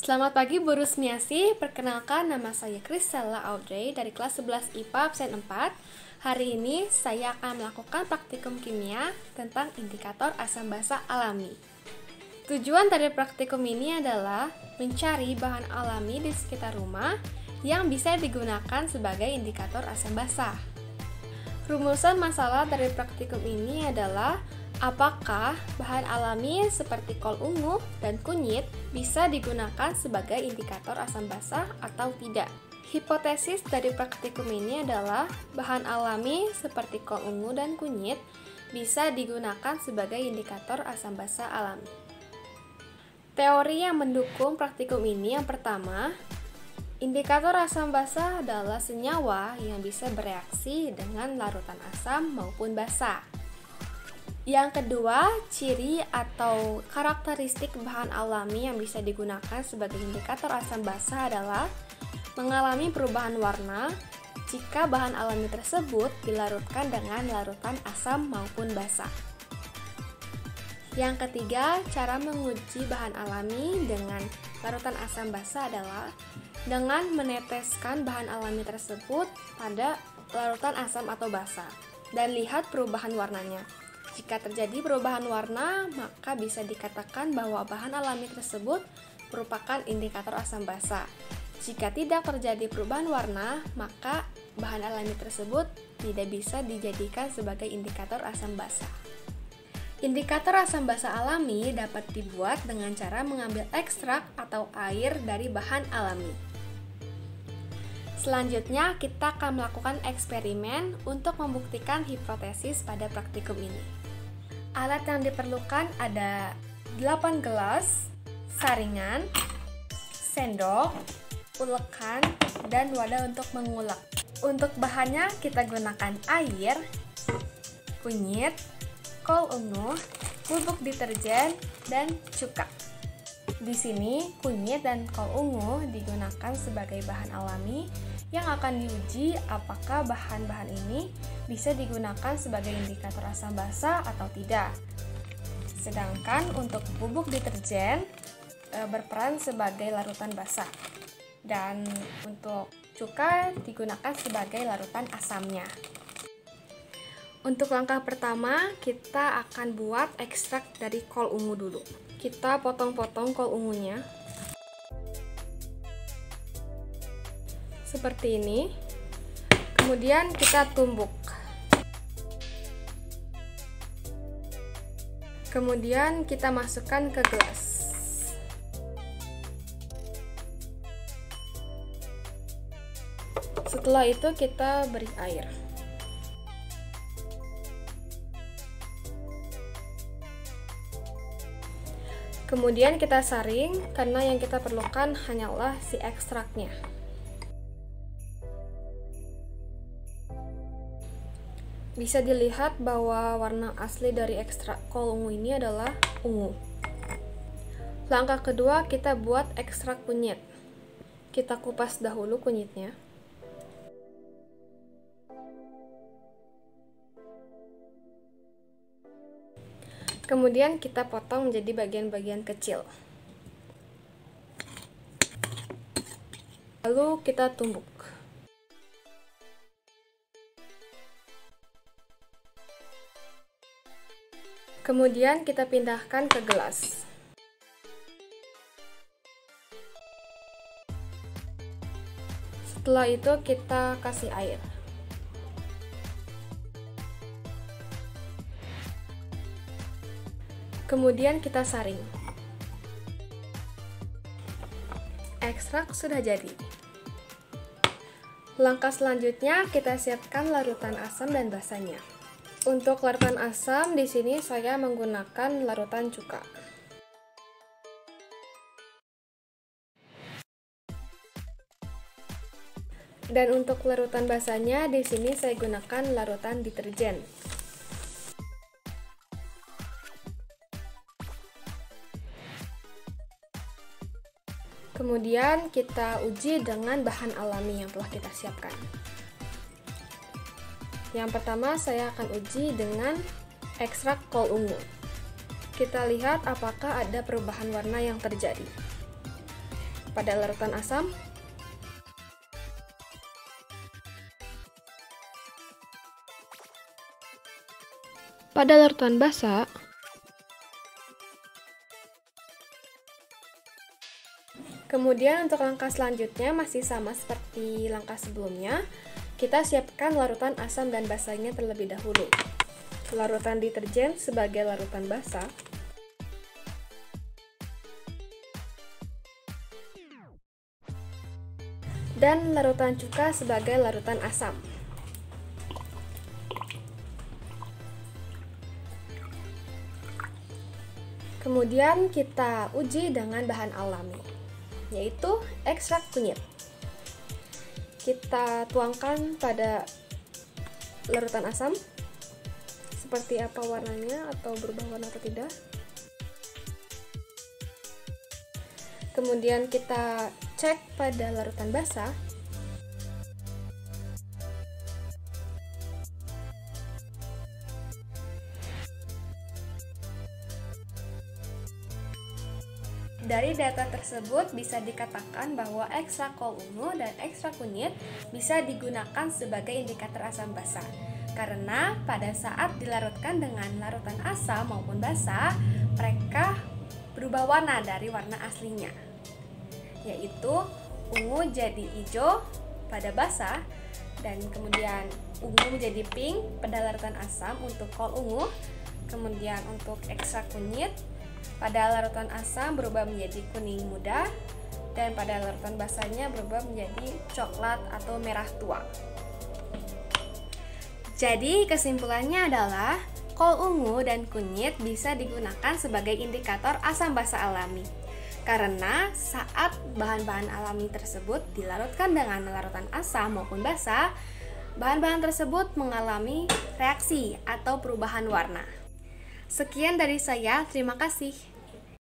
Selamat pagi Bu Rusmiasi, perkenalkan nama saya Chrisella Audrey dari kelas 11 IPA absen 4. Hari ini saya akan melakukan praktikum kimia tentang indikator asam basa alami. Tujuan dari praktikum ini adalah mencari bahan alami di sekitar rumah yang bisa digunakan sebagai indikator asam basa. Rumusan masalah dari praktikum ini adalah apakah bahan alami seperti kol ungu dan kunyit bisa digunakan sebagai indikator asam basa atau tidak? Hipotesis dari praktikum ini adalah bahan alami seperti kol ungu dan kunyit bisa digunakan sebagai indikator asam basa alami. Teori yang mendukung praktikum ini yang pertama, indikator asam basa adalah senyawa yang bisa bereaksi dengan larutan asam maupun basa. Yang kedua, ciri atau karakteristik bahan alami yang bisa digunakan sebagai indikator asam basa adalah mengalami perubahan warna jika bahan alami tersebut dilarutkan dengan larutan asam maupun basa. Yang ketiga, cara menguji bahan alami dengan larutan asam basa adalah dengan meneteskan bahan alami tersebut pada larutan asam atau basa dan lihat perubahan warnanya. Jika terjadi perubahan warna, maka bisa dikatakan bahwa bahan alami tersebut merupakan indikator asam basa. Jika tidak terjadi perubahan warna, maka bahan alami tersebut tidak bisa dijadikan sebagai indikator asam basa. Indikator asam basa alami dapat dibuat dengan cara mengambil ekstrak atau air dari bahan alami. Selanjutnya, kita akan melakukan eksperimen untuk membuktikan hipotesis pada praktikum ini. Alat yang diperlukan ada 8 gelas, saringan, sendok, ulekan, dan wadah untuk mengulek. Untuk bahannya kita gunakan air, kunyit, kol ungu, bubuk deterjen, dan cuka. Di sini kunyit dan kol ungu digunakan sebagai bahan alami yang akan diuji apakah bahan-bahan ini bisa digunakan sebagai indikator asam basa atau tidak. Sedangkan untuk bubuk deterjen berperan sebagai larutan basa dan untuk cuka digunakan sebagai larutan asamnya. Untuk langkah pertama, kita akan buat ekstrak dari kol ungu dulu. Kita potong-potong kol ungunya seperti ini. Kemudian kita tumbuk. Kemudian kita masukkan ke gelas. Setelah itu kita beri air. Kemudian kita saring karena yang kita perlukan hanyalah si ekstraknya. Bisa dilihat bahwa warna asli dari ekstrak kol ungu ini adalah ungu. Langkah kedua, kita buat ekstrak kunyit. Kita kupas dahulu kunyitnya. Kemudian kita potong menjadi bagian-bagian kecil. Lalu kita tumbuk. Kemudian kita pindahkan ke gelas. Setelah itu kita kasih air. Kemudian kita saring. Ekstrak sudah jadi. Langkah selanjutnya kita siapkan larutan asam dan basanya. Untuk larutan asam di sini saya menggunakan larutan cuka. Dan untuk larutan basanya di sini saya gunakan larutan deterjen. Kemudian kita uji dengan bahan alami yang telah kita siapkan. Yang pertama saya akan uji dengan ekstrak kol ungu. Kita lihat apakah ada perubahan warna yang terjadi. pada larutan asam. Pada larutan basa, kemudian untuk langkah selanjutnya masih sama seperti langkah sebelumnya. Kita siapkan larutan asam dan basanya terlebih dahulu. Larutan deterjen sebagai larutan basa. Dan larutan cuka sebagai larutan asam. Kemudian kita uji dengan bahan alami, yaitu ekstrak kunyit. Kita tuangkan pada larutan asam, seperti apa warnanya atau berubah warna atau tidak. Kemudian kita cek pada larutan basa. Dari data tersebut bisa dikatakan bahwa ekstrak kol ungu dan ekstrak kunyit bisa digunakan sebagai indikator asam basa. Karena pada saat dilarutkan dengan larutan asam maupun basa, mereka berubah warna dari warna aslinya, yaitu ungu jadi hijau pada basa, dan kemudian ungu menjadi pink pada larutan asam untuk kol ungu. Kemudian untuk ekstrak kunyit pada larutan asam berubah menjadi kuning muda, dan pada larutan basanya berubah menjadi coklat atau merah tua. Jadi kesimpulannya adalah kol ungu dan kunyit bisa digunakan sebagai indikator asam basa alami. Karena saat bahan-bahan alami tersebut dilarutkan dengan larutan asam maupun basa, bahan-bahan tersebut mengalami reaksi atau perubahan warna. Sekian dari saya, terima kasih.